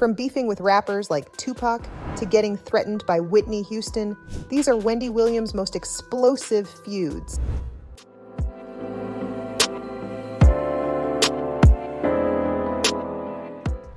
From beefing with rappers like Tupac to getting threatened by Whitney Houston, these are Wendy Williams' most explosive feuds.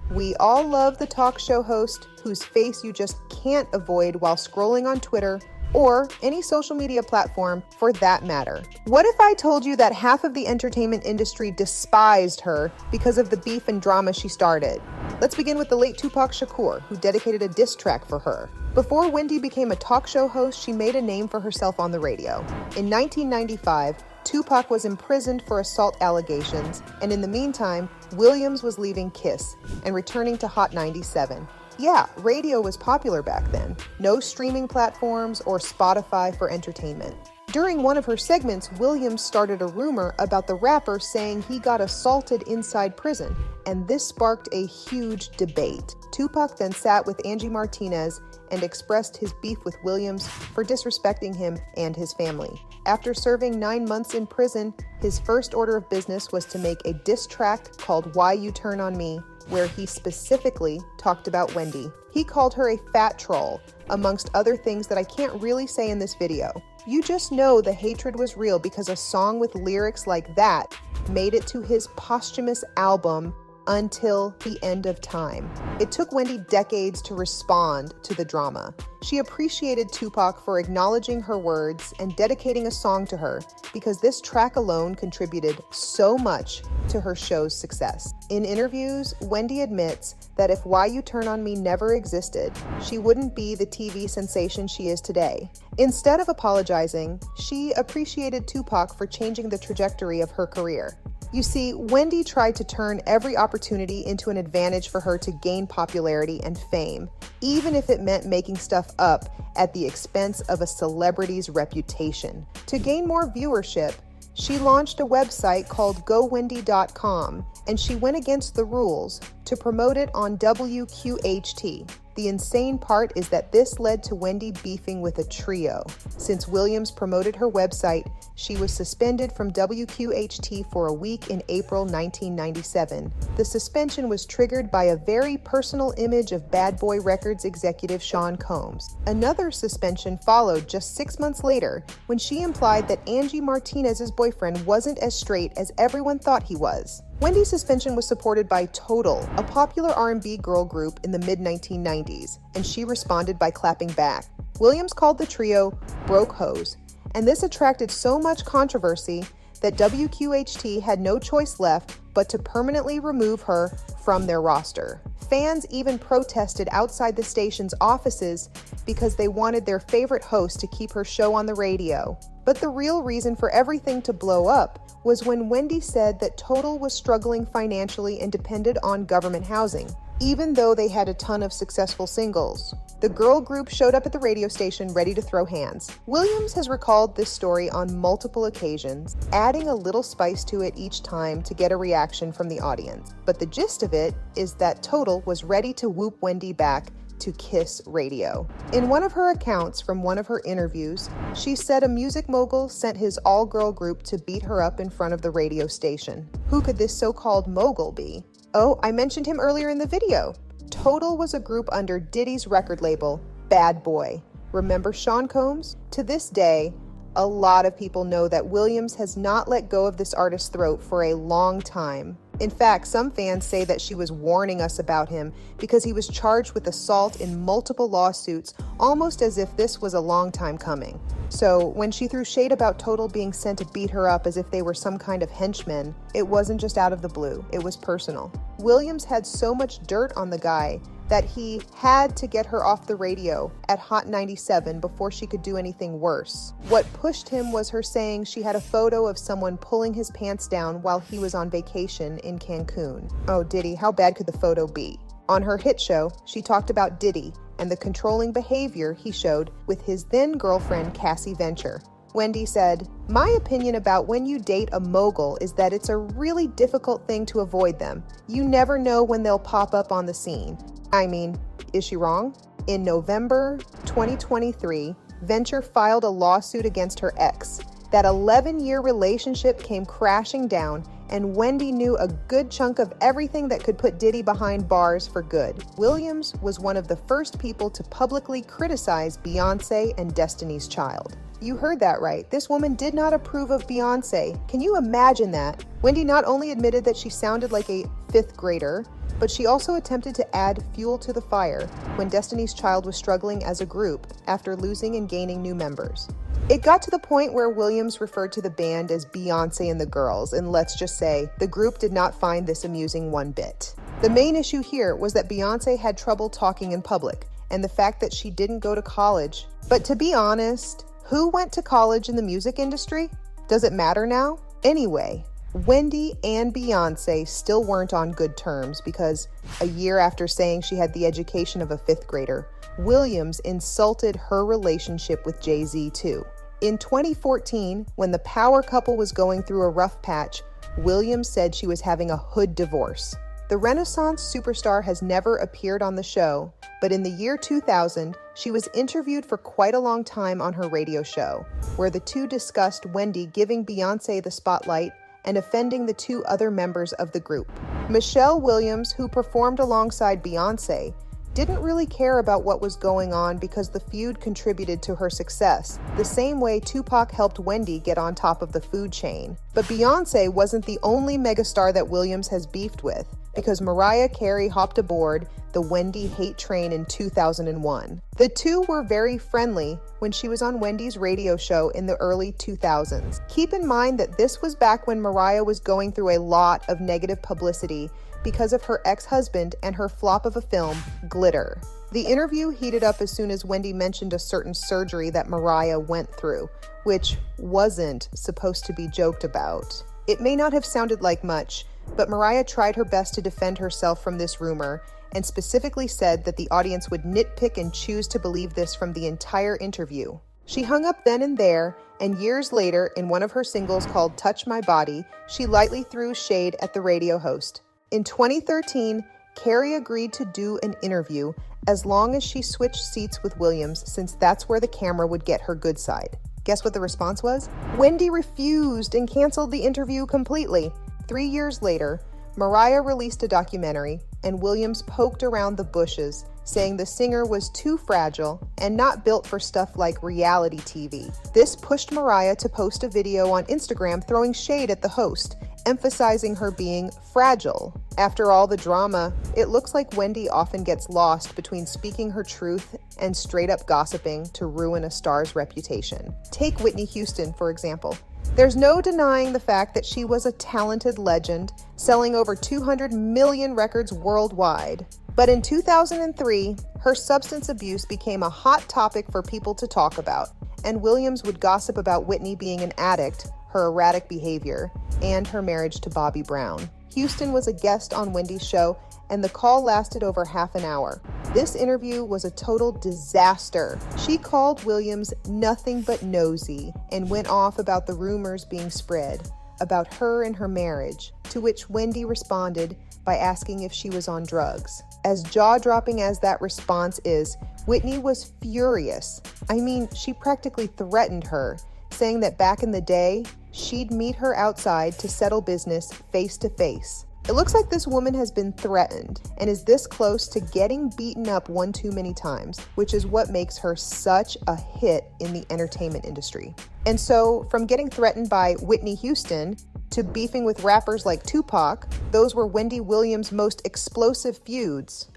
We all love the talk show host whose face you just can't avoid while scrolling on Twitter or any social media platform for that matter. What if I told you that half of the entertainment industry despised her because of the beef and drama she started? Let's begin with the late Tupac Shakur, who dedicated a diss track for her. Before Wendy became a talk show host, she made a name for herself on the radio. In 1995, Tupac was imprisoned for assault allegations, and in the meantime, Williams was leaving Kiss and returning to Hot 97. Yeah, radio was popular back then. No streaming platforms or Spotify for entertainment. During one of her segments, Williams started a rumor about the rapper saying he got assaulted inside prison, and this sparked a huge debate. Tupac then sat with Angie Martinez and expressed his beef with Williams for disrespecting him and his family. After serving 9 months in prison, his first order of business was to make a diss track called Why You Turn on Me, where he specifically talked about Wendy. He called her a fat troll, amongst other things that I can't really say in this video. You just know the hatred was real because a song with lyrics like that made it to his posthumous album, Until the End of Time. It took Wendy decades to respond to the drama. She appreciated Tupac for acknowledging her words and dedicating a song to her because this track alone contributed so much to her show's success. In interviews, Wendy admits that if Why You Turn on Me never existed, she wouldn't be the TV sensation she is today. Instead of apologizing, she appreciated Tupac for changing the trajectory of her career. You see, Wendy tried to turn every opportunity into an advantage for her to gain popularity and fame, even if it meant making stuff up at the expense of a celebrity's reputation. To gain more viewership, she launched a website called GoWendy.com, and she went against the rules to promote it on WQHT. The insane part is that this led to Wendy beefing with a trio. Since Williams promoted her website, she was suspended from WQHT for a week in April 1997. The suspension was triggered by a very personal image of Bad Boy Records executive Sean Combs. Another suspension followed just 6 months later when she implied that Angie Martinez's boyfriend wasn't as straight as everyone thought he was. Wendy's suspension was supported by Total, a popular R&B girl group in the mid-1990s, and she responded by clapping back. Williams called the trio broke hoes, and this attracted so much controversy that WQHT had no choice left but to permanently remove her from their roster. Fans even protested outside the station's offices because they wanted their favorite host to keep her show on the radio. But the real reason for everything to blow up was when Wendy said that Total was struggling financially and depended on government housing, even though they had a ton of successful singles. The girl group showed up at the radio station ready to throw hands. Williams has recalled this story on multiple occasions, adding a little spice to it each time to get a reaction from the audience. But the gist of it is that Total was ready to whoop Wendy back to Kiss Radio. In one of her accounts from one of her interviews, she said a music mogul sent his all-girl group to beat her up in front of the radio station. Who could this so-called mogul be? Oh, I mentioned him earlier in the video. Total was a group under Diddy's record label, Bad Boy. Remember Sean Combs? To this day, a lot of people know that Williams has not let go of this artist's throat for a long time. In fact, some fans say that she was warning us about him because he was charged with assault in multiple lawsuits, almost as if this was a long time coming. So when she threw shade about Total being sent to beat her up as if they were some kind of henchmen, it wasn't just out of the blue, it was personal. Williams had so much dirt on the guy that he had to get her off the radio at Hot 97 before she could do anything worse. What pushed him was her saying she had a photo of someone pulling his pants down while he was on vacation in Cancun. Oh, Diddy, how bad could the photo be? On her hit show, she talked about Diddy and the controlling behavior he showed with his then girlfriend Cassie Venture. Wendy said, "My opinion about when you date a mogul is that it's a really difficult thing to avoid them. You never know when they'll pop up on the scene." I mean, is she wrong? In November 2023, Venture filed a lawsuit against her ex. That 11-year relationship came crashing down, and Wendy knew a good chunk of everything that could put Diddy behind bars for good. Williams was one of the first people to publicly criticize Beyonce and Destiny's Child. You heard that right. This woman did not approve of Beyonce. Can you imagine that? Wendy not only admitted that she sounded like a fifth grader, but she also attempted to add fuel to the fire when Destiny's Child was struggling as a group after losing and gaining new members. It got to the point where Williams referred to the band as Beyonce and the Girls, and let's just say, the group did not find this amusing one bit. The main issue here was that Beyonce had trouble talking in public, and the fact that she didn't go to college. But to be honest, who went to college in the music industry? Does it matter now? Anyway, Wendy and Beyonce still weren't on good terms because a year after saying she had the education of a fifth grader, Williams insulted her relationship with Jay-Z too. In 2014, when the power couple was going through a rough patch, Williams said she was having a hood divorce. The Renaissance superstar has never appeared on the show, but in the year 2000, she was interviewed for quite a long time on her radio show, where the two discussed Wendy giving Beyonce the spotlight and offending the two other members of the group. Michelle Williams, who performed alongside Beyonce, didn't really care about what was going on because the feud contributed to her success, the same way Tupac helped Wendy get on top of the food chain. But Beyonce wasn't the only megastar that Williams has beefed with, because Mariah Carey hopped aboard the Wendy hate train in 2001. The two were very friendly when she was on Wendy's radio show in the early 2000s. Keep in mind that this was back when Mariah was going through a lot of negative publicity because of her ex-husband and her flop of a film, Glitter. The interview heated up as soon as Wendy mentioned a certain surgery that Mariah went through, which wasn't supposed to be joked about. It may not have sounded like much, but Mariah tried her best to defend herself from this rumor and specifically said that the audience would nitpick and choose to believe this from the entire interview. She hung up then and there, and years later, in one of her singles called Touch My Body, she lightly threw shade at the radio host. In 2013, Carey agreed to do an interview as long as she switched seats with Williams, since that's where the camera would get her good side. Guess what the response was? Wendy refused and canceled the interview completely. 3 years later, Mariah released a documentary, and Williams poked around the bushes, saying the singer was too fragile and not built for stuff like reality TV. This pushed Mariah to post a video on Instagram throwing shade at the host, emphasizing her being fragile. After all the drama, it looks like Wendy often gets lost between speaking her truth and straight up gossiping to ruin a star's reputation. Take Whitney Houston, for example. There's no denying the fact that she was a talented legend, selling over 200 million records worldwide. But in 2003, her substance abuse became a hot topic for people to talk about, and Williams would gossip about Whitney being an addict, her erratic behavior, and her marriage to Bobby Brown. Houston was a guest on Wendy's show, and the call lasted over half an hour. This interview was a total disaster. She called Williams nothing but nosy and went off about the rumors being spread about her and her marriage, to which Wendy responded by asking if she was on drugs. As jaw-dropping as that response is, Whitney was furious. I mean, she practically threatened her, saying that back in the day, she'd meet her outside to settle business face to face. It looks like this woman has been threatened and is this close to getting beaten up one too many times, which is what makes her such a hit in the entertainment industry. And so, from getting threatened by Whitney Houston to beefing with rappers like Tupac, those were Wendy Williams' most explosive feuds.